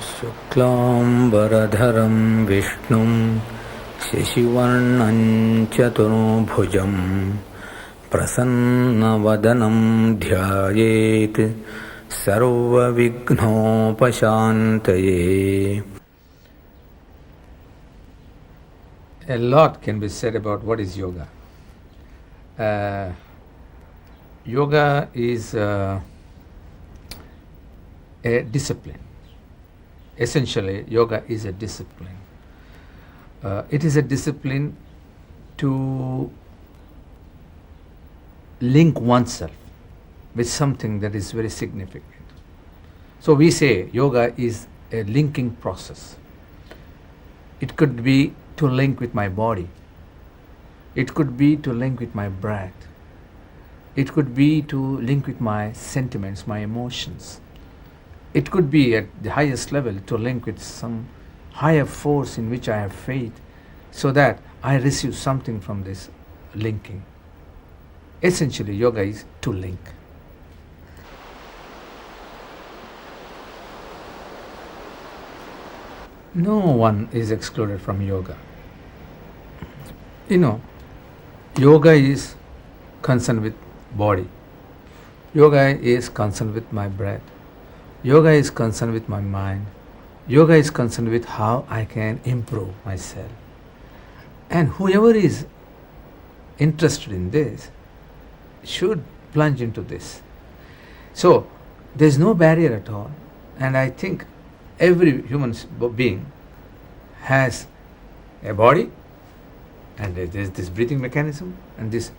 शुक्लाम्बरधरं विष्णुं शशिवर्णं चतुर्भुजं प्रसन्नवदनं ध्यायेत् सर्वविघ्नोपशान्तये. A lot can be said about what is yoga. Yoga is a discipline. Essentially, yoga is a discipline. It is a discipline to link oneself with something that is very significant. So we say yoga is a linking process. It could be to link with my body. It could be to link with my breath. It could be to link with my sentiments, my emotions. It could be at the highest level to link with some higher force in which I have faith, so that I receive something from this linking. Essentially, yoga is to link. No one is excluded from yoga. Yoga is concerned with body. Yoga is concerned with my breath. Yoga is concerned with my mind. Yoga is concerned with how I can improve myself. And whoever is interested in this should plunge into this. So there is no barrier at all. And I think every human being has a body, and there is this breathing mechanism and this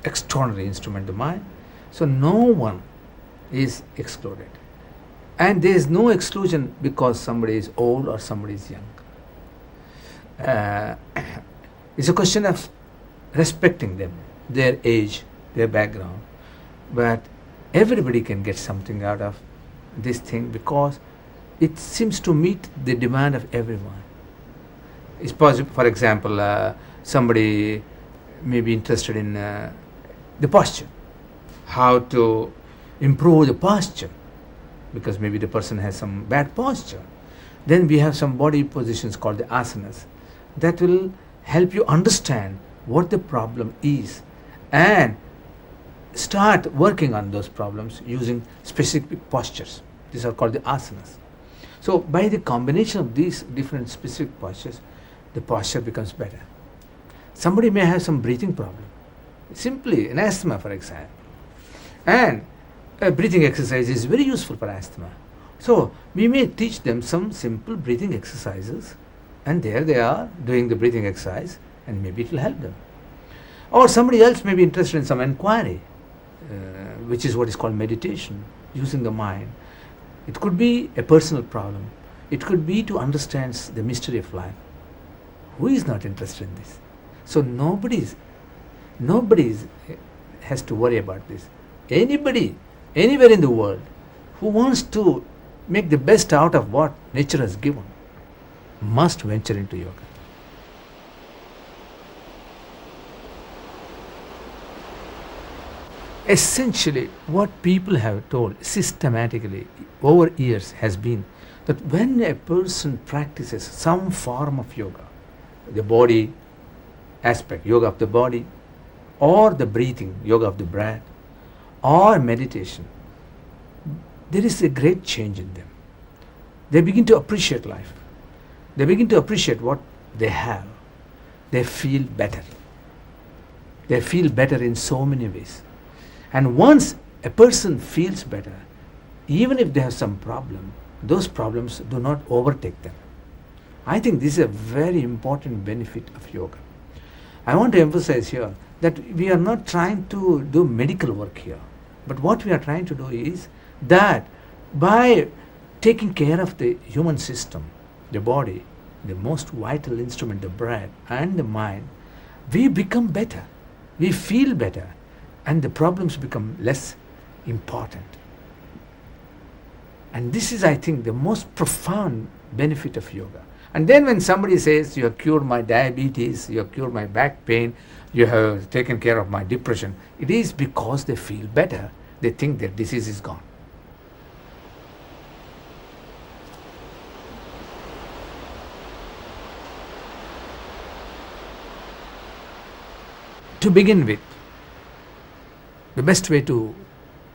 extraordinary instrument, the mind. So no one is excluded. And there is no exclusion because somebody is old or somebody is young. It's a question of respecting them, their age, their background. But everybody can get something out of this thing because it seems to meet the demand of everyone. It's possible, for example, somebody may be interested in the posture, how to improve the posture, because maybe the person has some bad posture. Then we have some body positions called the asanas that will help you understand what the problem is and start working on those problems using specific postures. These are called the asanas. So by the combination of these different specific postures, the posture becomes better. Somebody may have some breathing problem, simply an asthma, for example. And a breathing exercise is very useful for asthma. So we may teach them some simple breathing exercises, and there they are doing the breathing exercise, and maybe it will help them. Or somebody else may be interested in some inquiry, which is what is called meditation, using the mind. It could be a personal problem. It could be to understand the mystery of life. Who is not interested in this? So nobody has to worry about this. Anybody, anywhere in the world, who wants to make the best out of what nature has given, must venture into yoga. Essentially, what people have told systematically over years has been that when a person practices some form of yoga, the body aspect, yoga of the body, or the breathing, yoga of the breath, or meditation, there is a great change in them. They begin to appreciate life. They begin to appreciate what they have. They feel better. They feel better in so many ways. And once a person feels better, even if they have some problem, those problems do not overtake them. I think this is a very important benefit of yoga. I want to emphasize here that we are not trying to do medical work here, but what we are trying to do is that by taking care of the human system, the body, the most vital instrument, the breath and the mind, we become better, we feel better, and the problems become less important. And this is, I think, the most profound benefit of yoga. And then when somebody says, you have cured my diabetes, you have cured my back pain, you have taken care of my depression, it is because they feel better. They think their disease is gone. To begin with, the best way to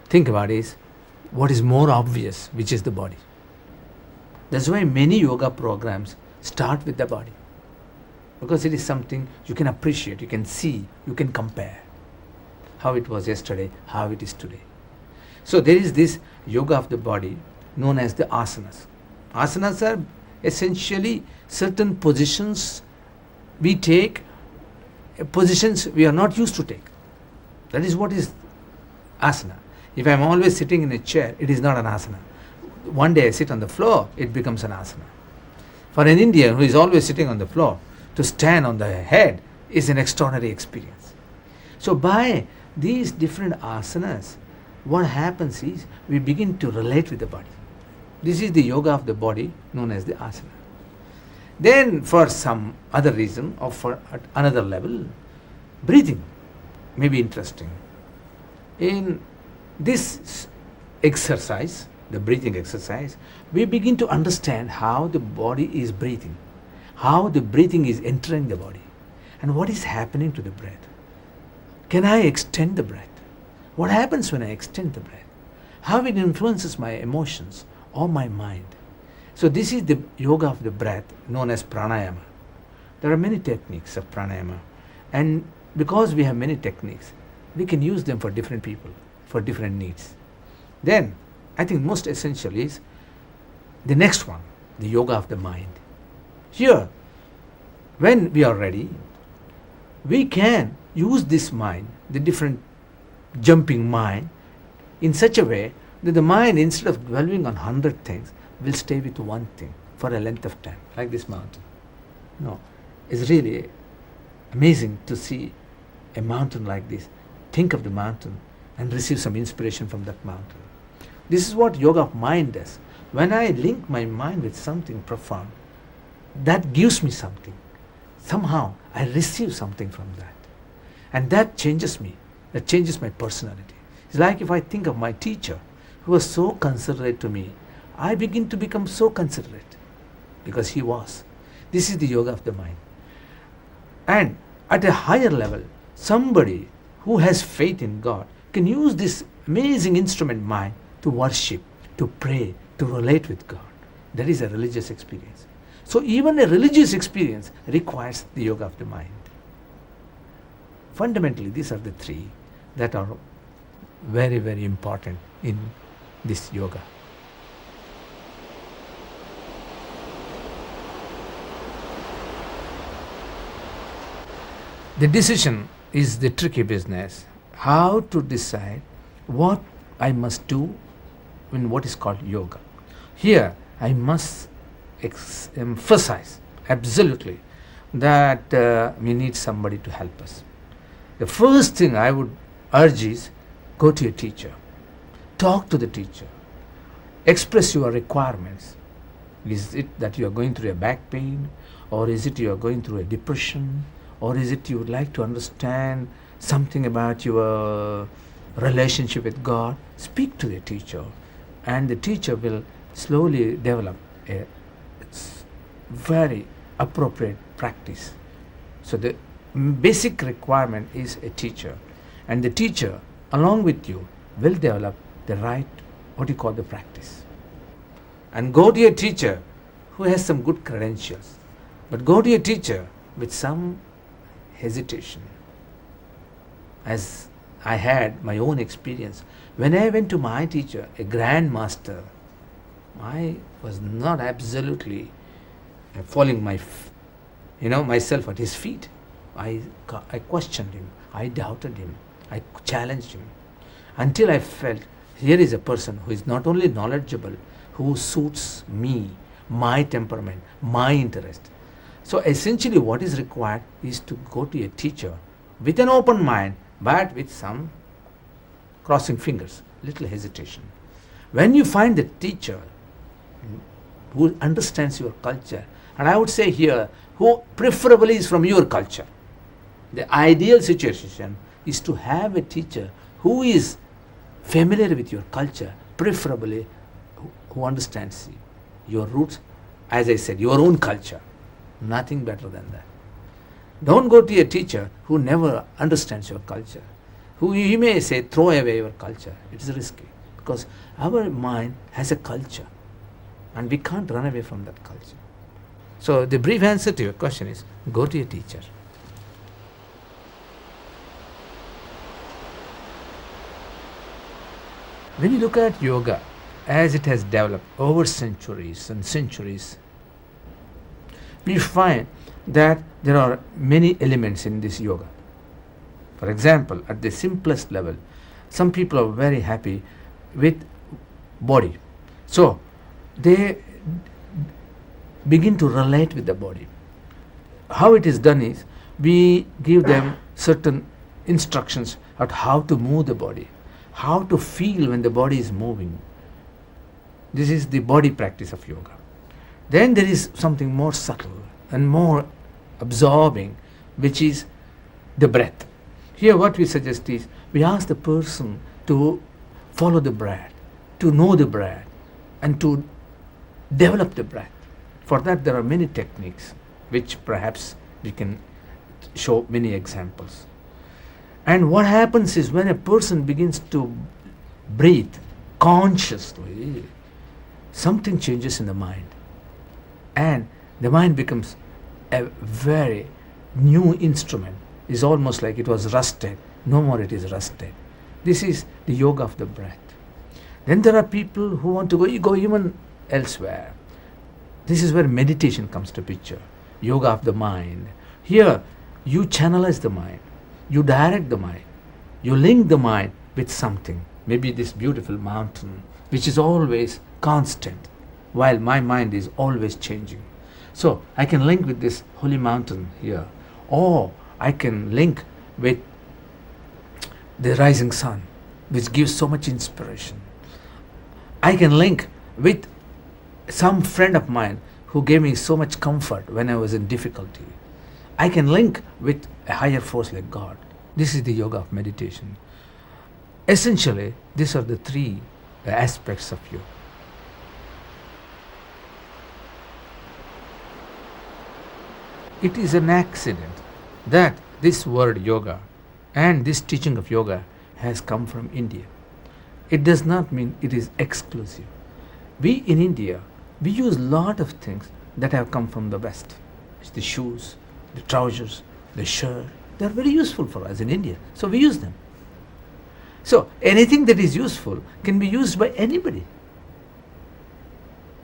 think about is what is more obvious, which is the body. That's why many yoga programs start with the body, because it is something you can appreciate, you can see, you can compare how it was yesterday, how it is today. So there is this yoga of the body known as the asanas. Asanas are essentially certain positions we take, positions we are not used to take. That is what is asana. If I am always sitting in a chair, it is not an asana. One day I sit on the floor, it becomes an asana. For an Indian who is always sitting on the floor, to stand on the head is an extraordinary experience. So by these different asanas, what happens is we begin to relate with the body. This is the yoga of the body known as the asana. Then for some other reason or for at another level, breathing may be interesting. In this exercise, the breathing exercise, we begin to understand how the body is breathing, how the breathing is entering the body, and what is happening to the breath. Can I extend the breath? What happens when I extend the breath? How it influences my emotions or my mind. So this is the yoga of the breath known as pranayama. There are many techniques of pranayama, and because we have many techniques, we can use them for different people, for different needs. Then I think most essential is the next one, the yoga of the mind. Here, when we are ready, we can use this mind, the different jumping mind, in such a way that the mind, instead of dwelling on 100 things, will stay with one thing for a length of time, like this mountain. No, it's really amazing to see a mountain like this. Think of the mountain and receive some inspiration from that mountain. This is what yoga of mind does. When I link my mind with something profound, that gives me something. Somehow I receive something from that. And that changes me. That changes my personality. It's like if I think of my teacher who was so considerate to me, I begin to become so considerate because he was. This is the yoga of the mind. And at a higher level, somebody who has faith in God can use this amazing instrument mind to worship, to pray, to relate with God. That is a religious experience. So even a religious experience requires the yoga of the mind. Fundamentally, these are the three that are very, very important in this yoga. The decision is the tricky business. How to decide what I must do in what is called yoga. Here, I must emphasize absolutely that we need somebody to help us. The first thing I would urge is go to your teacher. Talk to the teacher. Express your requirements. Is it that you are going through a back pain? Or is it you are going through a depression? Or is it you would like to understand something about your relationship with God? Speak to the teacher, and the teacher will slowly develop a very appropriate practice. So the basic requirement is a teacher, and the teacher along with you will develop the right, what you call the practice. And go to your teacher who has some good credentials, but go to your teacher with some hesitation. As I had my own experience, when I went to my teacher, a grand master, I was not absolutely falling myself at his feet. I questioned him, I doubted him, I challenged him, until I felt here is a person who is not only knowledgeable, who suits me, my temperament, my interest. So essentially what is required is to go to a teacher with an open mind, but with some crossing fingers, little hesitation. When you find the teacher who understands your culture, and I would say here, who preferably is from your culture, the ideal situation is to have a teacher who is familiar with your culture, preferably who understands your roots, as I said, your own culture. Nothing better than that. Don't go to a teacher who never understands your culture, who he may say throw away your culture. It is risky because our mind has a culture and we can't run away from that culture. So the brief answer to your question is go to a teacher. When you look at yoga as it has developed over centuries and centuries, we find that there are many elements in this yoga. For example, at the simplest level, some people are very happy with body. So they begin to relate with the body. How it is done is we give them certain instructions at how to move the body, how to feel when the body is moving. This is the body practice of yoga. Then there is something more subtle and more absorbing, which is the breath. Here what we suggest is we ask the person to follow the breath, to know the breath, and to develop the breath. For that there are many techniques which perhaps we can show many examples. And what happens is when a person begins to breathe consciously, something changes in the mind. And the mind becomes a very new instrument. It's almost like it was rusted. No more it is rusted. This is the yoga of the breath. Then there are people who want to go even elsewhere. This is where meditation comes to picture. Yoga of the mind. Here you channelize the mind. You direct the mind. You link the mind with something. Maybe this beautiful mountain, which is always constant, while my mind is always changing. So I can link with this holy mountain here, or I can link with the rising sun, which gives so much inspiration. I can link with some friend of mine who gave me so much comfort when I was in difficulty. I can link with a higher force like God. This is the yoga of meditation. Essentially, these are the three aspects of yoga. It is an accident that this word yoga and this teaching of yoga has come from India. It does not mean it is exclusive. We in India, we use a lot of things that have come from the West. It's the shoes, the trousers, the shirt. They are very useful for us in India. So we use them. So anything that is useful can be used by anybody.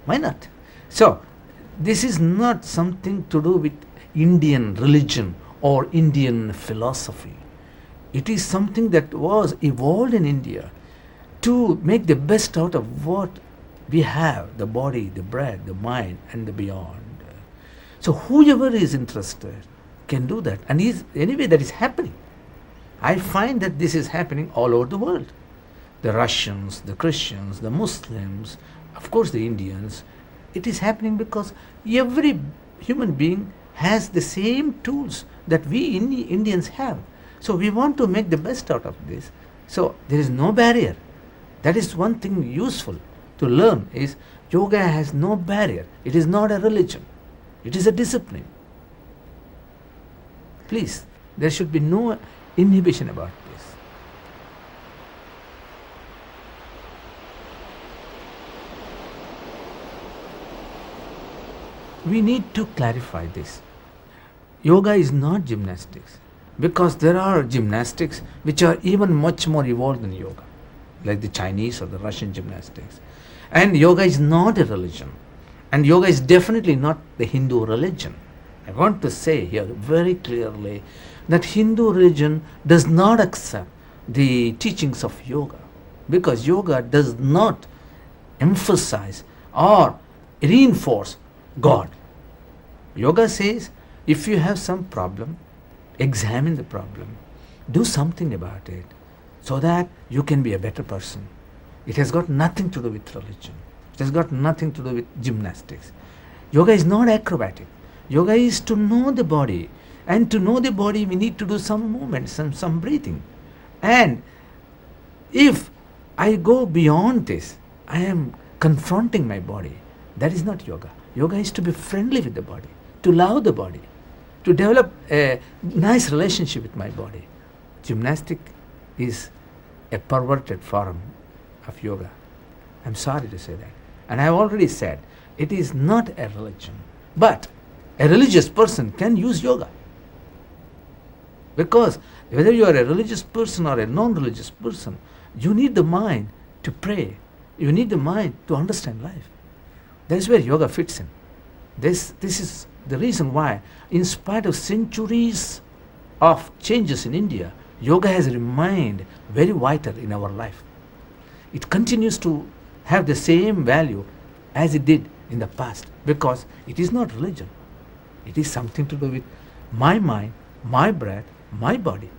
Why not? So this is not something to do with Indian religion or Indian philosophy. It is something that was evolved in India to make the best out of what we have, the body, the breath, the mind, and the beyond. So whoever is interested can do that. And anyway, that is happening. I find that this is happening all over the world. The Russians, the Christians, the Muslims, of course the Indians. It is happening because every human being has the same tools that we Indians have. So we want to make the best out of this. So there is no barrier. That is one thing useful to learn is yoga has no barrier. It is not a religion. It is a discipline. Please, there should be no inhibition about this. We need to clarify this. Yoga is not gymnastics, because there are gymnastics which are even much more evolved than yoga, like the Chinese or the Russian gymnastics. And yoga is not a religion. And yoga is definitely not the Hindu religion. I want to say here very clearly that Hindu religion does not accept the teachings of yoga, because yoga does not emphasize or reinforce God. Yoga says if you have some problem, examine the problem, do something about it so that you can be a better person. It has got nothing to do with religion. It has got nothing to do with gymnastics. Yoga is not acrobatic. Yoga is to know the body. And to know the body, we need to do some movements and some breathing. And if I go beyond this, I am confronting my body. That is not yoga. Yoga is to be friendly with the body, to love the body. to develop a nice relationship with my body. Gymnastic is a perverted form of yoga. I'm sorry to say that. And I've already said, it is not a religion. But a religious person can use yoga. Because whether you are a religious person or a non-religious person, you need the mind to pray. You need the mind to understand life. That is where yoga fits in. This is the reason why, in spite of centuries of changes in India, yoga has remained very vital in our life. It continues to have the same value as it did in the past, because it is not religion. It is something to do with my mind, my breath, my body.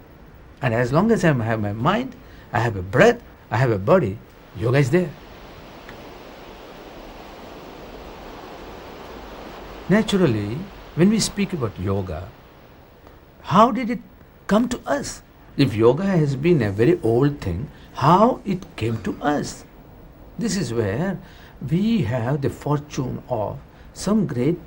And as long as I have my mind, I have a breath, I have a body, yoga is there. Naturally, when we speak about yoga, how did it come to us? If yoga has been a very old thing, how it came to us? This is where we have the fortune of some great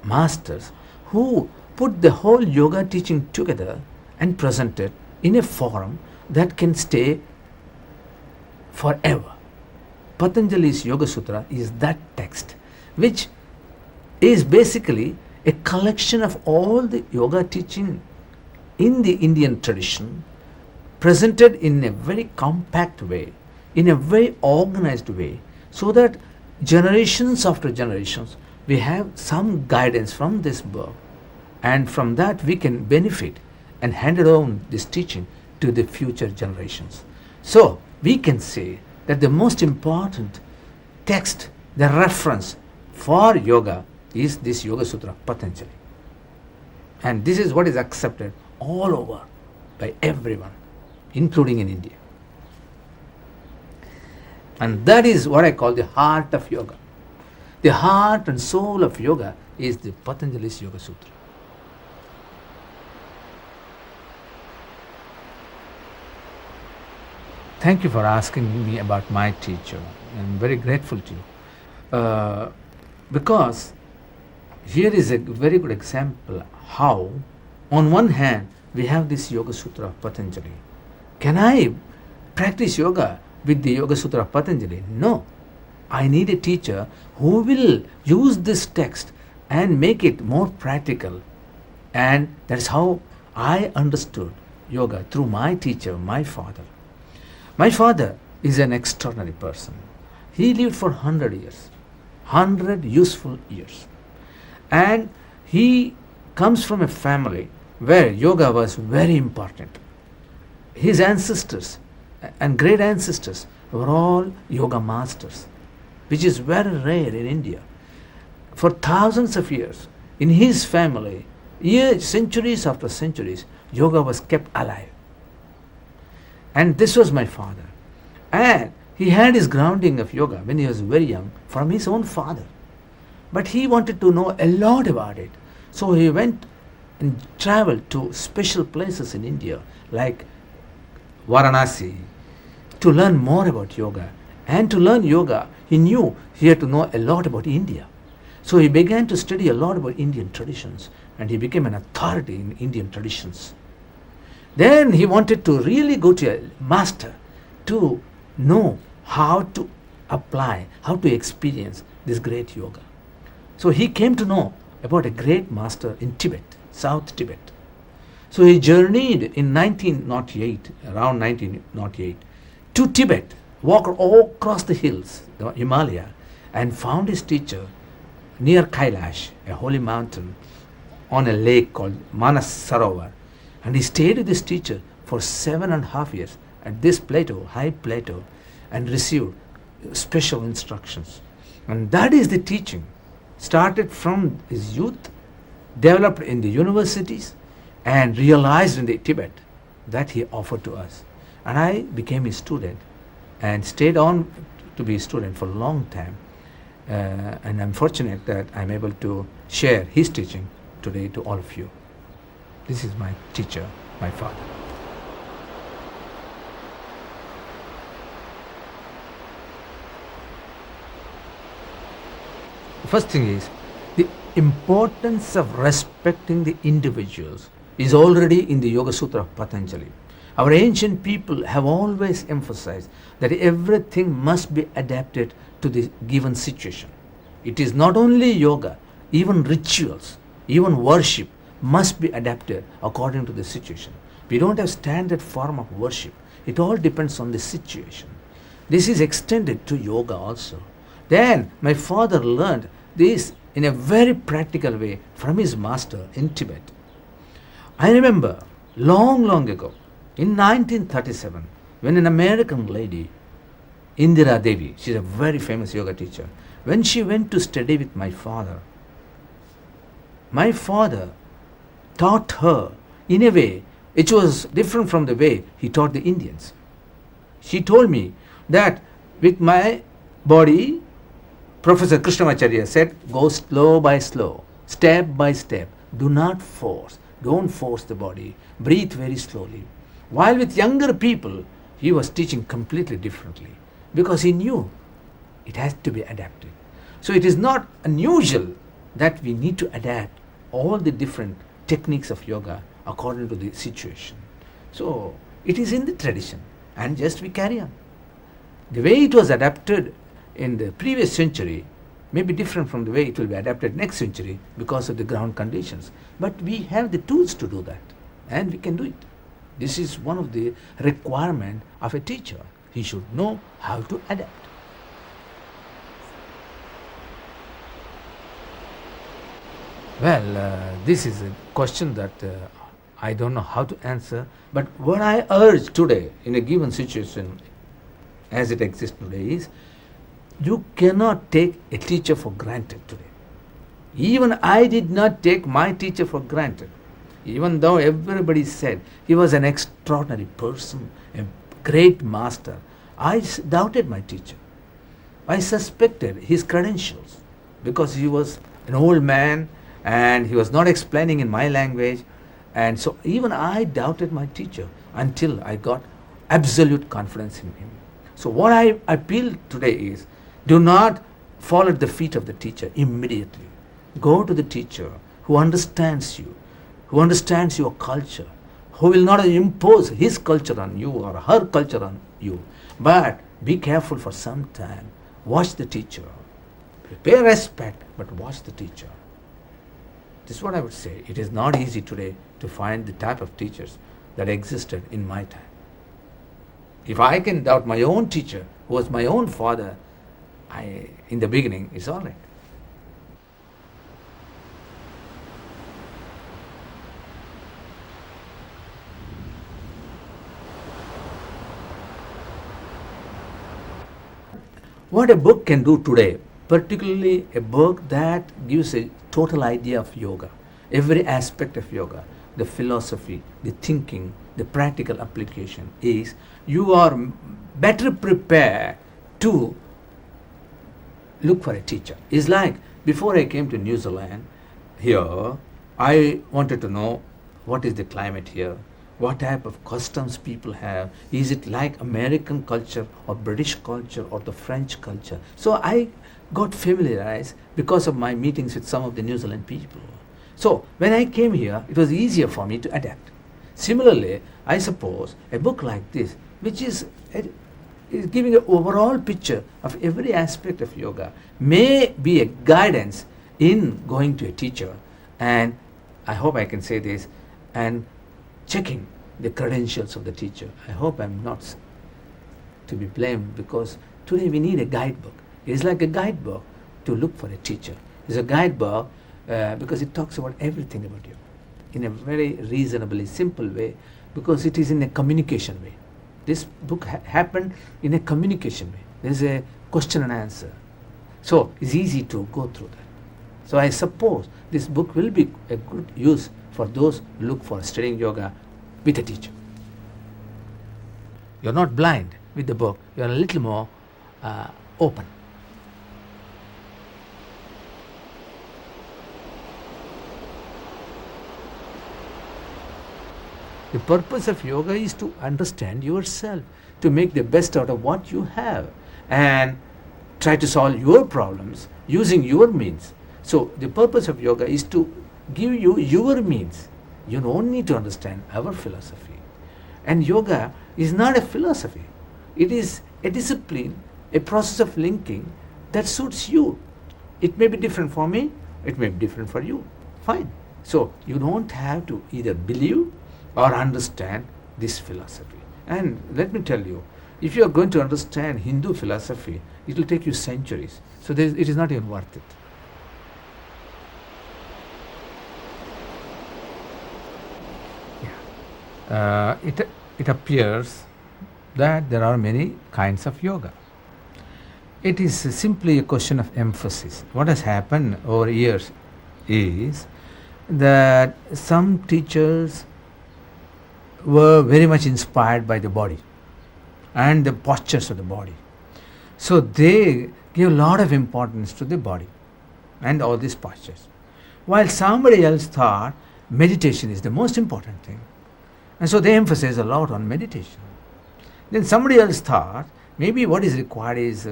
masters who put the whole yoga teaching together and presented in a form that can stay forever. Patanjali's Yoga Sutra is that text, which is basically a collection of all the yoga teaching in the Indian tradition, presented in a very compact way, in a very organized way, so that generations after generations we have some guidance from this book, and from that we can benefit and hand on this teaching to the future generations. So we can say that the most important text, the reference for yoga, is this Yoga Sutra of Patanjali. And this is what is accepted all over by everyone, including in India. And that is what I call the heart of yoga. The heart and soul of yoga is the Patanjali's Yoga Sutra. Thank you for asking me about my teacher. I'm very grateful to you. Because here is a very good example how, on one hand, we have this Yoga Sutra of Patanjali. Can I practice yoga with the Yoga Sutra of Patanjali? No. I need a teacher who will use this text and make it more practical. And that is how I understood yoga, through my teacher, my father. My father is an extraordinary person. He lived for 100 years, 100 useful years. And he comes from a family where yoga was very important. His ancestors and great ancestors were all yoga masters, which is very rare in India. For thousands of years, in his family, years, centuries after centuries, yoga was kept alive. And this was my father. And he had his grounding of yoga when he was very young from his own father. But he wanted to know a lot about it. So he went and traveled to special places in India like Varanasi to learn more about yoga. And to learn yoga, he knew he had to know a lot about India. So he began to study a lot about Indian traditions, and he became an authority in Indian traditions. Then he wanted to really go to a master to know how to apply, how to experience this great yoga. So he came to know about a great master in Tibet, South Tibet. So he journeyed in 1908, around 1908, to Tibet, walked all across the hills, the Himalaya, and found his teacher near Kailash, a holy mountain, on a lake called Manas Sarovar. And he stayed with this teacher for 7.5 years at this plateau, high plateau, and received special instructions. And that is the teaching. Started from his youth, developed in the universities, and realized in the Tibet, that he offered to us. And I became his student and stayed on to be a student for a long time. And I'm fortunate that I'm able to share his teaching today to all of you. This is my teacher, my father. The first thing is, the importance of respecting the individuals is already in the Yoga Sutra of Patanjali. Our ancient people have always emphasized that everything must be adapted to the given situation. It is not only yoga, even rituals, even worship must be adapted according to the situation. We don't have standard form of worship. It all depends on the situation. This is extended to yoga also. Then my father learned this in a very practical way from his master in Tibet. I remember long ago, in 1937, when an American lady, Indira Devi, she's a very famous yoga teacher, when she went to study with my father taught her in a way which was different from the way he taught the Indians. She told me that with my body, Professor Krishnamacharya said, go slow by slow, step by step, do not force, don't force the body, breathe very slowly. While with younger people, he was teaching completely differently because he knew it has to be adapted. So it is not unusual that we need to adapt all the different techniques of yoga according to the situation. So it is in the tradition and just we carry on. The way it was adapted in the previous century may be different from the way it will be adapted next century because of the ground conditions. But we have the tools to do that and we can do it. This is one of the requirements of a teacher. He should know how to adapt. Well, this is a question that I don't know how to answer, but what I urge today in a given situation as it exists today is, you cannot take a teacher for granted today. Even I did not take my teacher for granted. Even though everybody said he was an extraordinary person, a great master, I doubted my teacher. I suspected his credentials because he was an old man and he was not explaining in my language. And so even I doubted my teacher until I got absolute confidence in him. So what I appeal today is, do not fall at the feet of the teacher immediately. Go to the teacher who understands you, who understands your culture, who will not impose his culture on you or her culture on you. But be careful for some time. Watch the teacher. Pay respect, but watch the teacher. This is what I would say. It is not easy today to find the type of teachers that existed in my time. If I can doubt my own teacher, who was my own father, in the beginning, it's all right. What a book can do today, particularly a book that gives a total idea of yoga, every aspect of yoga, the philosophy, the thinking, the practical application, is you are better prepared to look for a teacher. It's like before I came to New Zealand, here, I wanted to know what is the climate here, what type of customs people have, is it like American culture or British culture or the French culture. So I got familiarized because of my meetings with some of the New Zealand people. So when I came here, it was easier for me to adapt. Similarly, I suppose a book like this, which is giving an overall picture of every aspect of yoga, may be a guidance in going to a teacher, and I hope I can say this, and checking the credentials of the teacher. I hope I'm not to be blamed, because today we need a guidebook. It's like a guidebook to look for a teacher. It's a guidebook because it talks about everything about you in a very reasonably simple way, because it is in a communication way. This book happened in a communication way. There's a question and answer. So it's easy to go through that. So I suppose this book will be a good use for those who look for studying yoga with a teacher. You're not blind with the book. You're a little more open. The purpose of yoga is to understand yourself, to make the best out of what you have and try to solve your problems using your means. So the purpose of yoga is to give you your means. You don't need to understand our philosophy. And yoga is not a philosophy. It is a discipline, a process of linking that suits you. It may be different for me, it may be different for you. Fine. So you don't have to either believe or understand this philosophy. And let me tell you, if you are going to understand Hindu philosophy, it will take you centuries. So it is not even worth it. It appears that there are many kinds of yoga. It is simply a question of emphasis. What has happened over years is that some teachers were very much inspired by the body and the postures of the body. So they give a lot of importance to the body and all these postures. While somebody else thought meditation is the most important thing. And so they emphasize a lot on meditation. Then somebody else thought maybe what is required is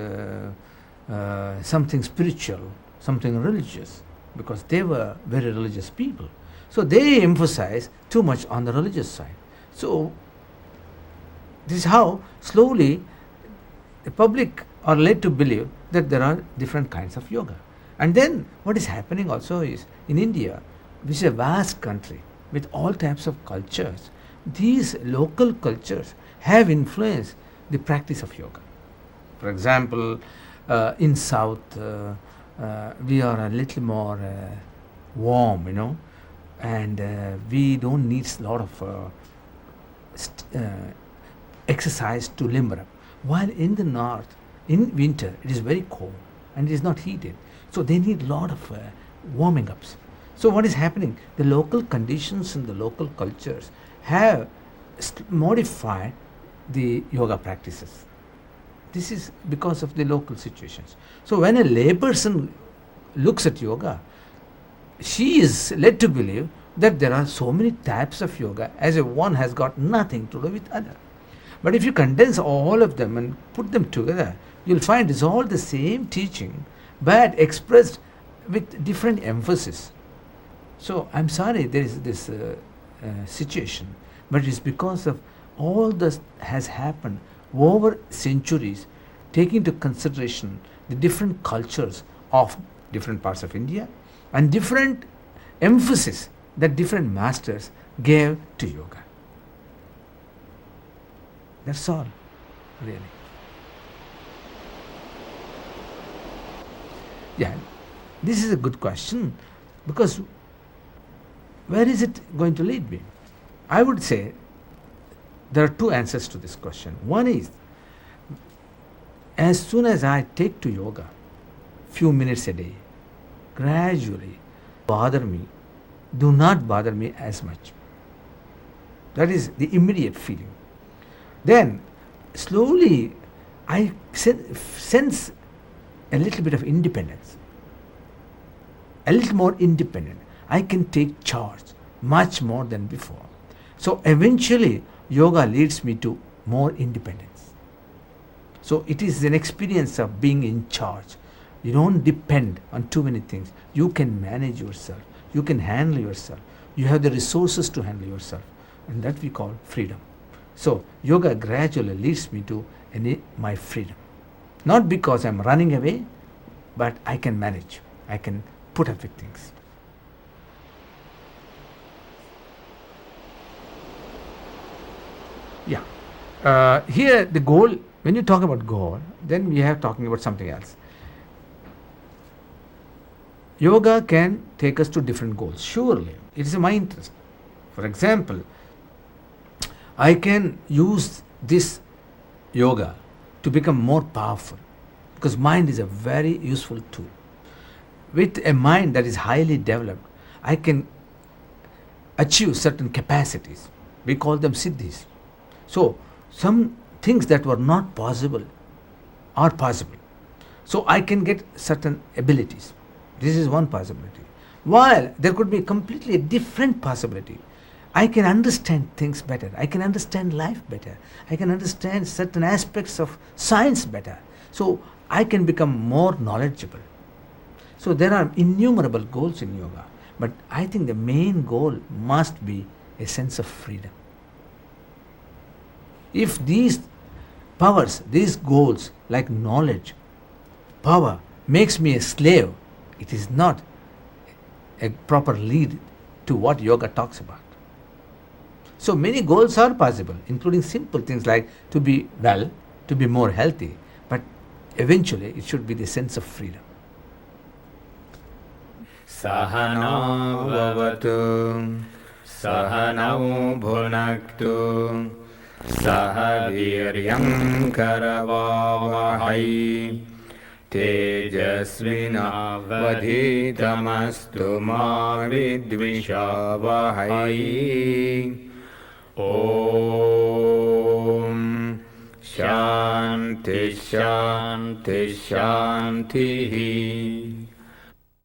something spiritual, something religious, because they were very religious people. So they emphasize too much on the religious side. So this is how slowly the public are led to believe that there are different kinds of yoga. And then what is happening also is in India, which is a vast country with all types of cultures, these local cultures have influenced the practice of yoga. For example, in South, we are a little more warm, and we don't need a lot of exercise to limber up. While in the North, in winter, it is very cold and it is not heated. So they need a lot of warming ups. So what is happening? The local conditions and the local cultures have modified the yoga practices. This is because of the local situations. So when a layperson looks at yoga, she is led to believe that there are so many types of yoga as if one has got nothing to do with other. But if you condense all of them and put them together, you'll find it's all the same teaching but expressed with different emphasis. So I'm sorry there is this situation, but it's because of all this has happened over centuries, taking into consideration the different cultures of different parts of India and different emphasis that different masters gave to yoga. That's all, really. Yeah, this is a good question, because where is it going to lead me? I would say there are two answers to this question. One is, as soon as I take to yoga, few minutes a day, gradually do not bother me as much. That is the immediate feeling. Then slowly I sense a little bit of independence, a little more independent. I can take charge much more than before. So eventually yoga leads me to more independence. So it is an experience of being in charge. You don't depend on too many things. You can manage yourself. You can handle yourself. You have the resources to handle yourself. And that we call freedom. So yoga gradually leads me to my freedom. Not because I'm running away, but I can manage. I can put up with things. Yeah. Here the goal, when you talk about goal, then we have talking about something else. Yoga can take us to different goals. Surely, it is my interest. For example, I can use this yoga to become more powerful, because mind is a very useful tool. With a mind that is highly developed, I can achieve certain capacities. We call them siddhis. So, some things that were not possible are possible. So, I can get certain abilities. This is one possibility. While there could be completely a different possibility. I can understand things better. I can understand life better. I can understand certain aspects of science better. So I can become more knowledgeable. So there are innumerable goals in yoga, but I think the main goal must be a sense of freedom. If these powers, these goals like knowledge, power makes me a slave, it is not a proper lead to what yoga talks about. So many goals are possible, including simple things like to be well, to be more healthy, but eventually it should be the sense of freedom. Sahana vavatu, sahanau bhunaktu, sahaviryam karavavahai, tejasvinavadhitamastu ma vidvishavahai. Om Shanti Shanti Shanti.